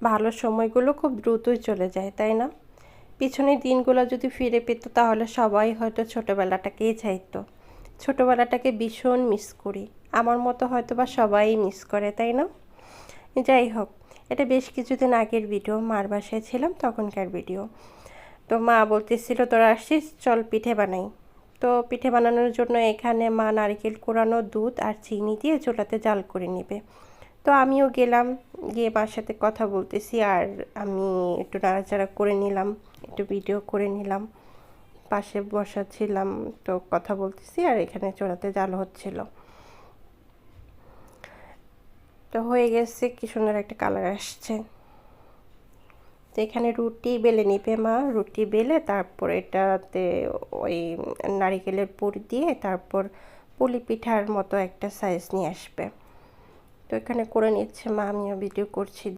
ভালো সময়গুলো খুব দ্রুতই চলে যায়, তাই না? পিছনের দিনগুলো যদি ফিরে পেত তাহলে সবাই হয়তো ছোটোবেলাটাকেই চাইতো। ছোটোবেলাটাকে ভীষণ মিস করি। আমার মতো হয়তো বা সবাই মিস করে, তাই না? যাই হোক, এটা বেশ কিছুদিন আগের ভিডিও, মার বাসায় ছিলাম তখনকার ভিডিও। তো মা বলতেছিল তোরা আসছিস, চল পিঠে বানাই। তো পিঠে বানানোর জন্য এখানে মা নারকেল কোরানো দুধ আর চিনি দিয়ে চুলাতে জাল করে নেবে। তো আমিও গেলাম, গিয়ে মার সাথে কথা বলতেছি আর আমি একটু নাড়াচাড়া করে নিলাম, একটু ভিডিও করে নিলাম, পাশে বসা ছিলাম, তো কথা বলতেছি আর এখানে চুলাতে জাল হচ্ছিল। তো হয়ে গেছে, কি সুন্দর একটা কালার আসছে। তো এখানে রুটি বেলে নিবে মা, রুটি বেলে তারপর এটাতে ওই নারিকেলের পুর দিয়ে তারপর পুলি পিঠার মতো একটা সাইজ নিয়ে আসবে। তো এখানে করে নিচ্ছে মা, আমিও ভিডিও করছি।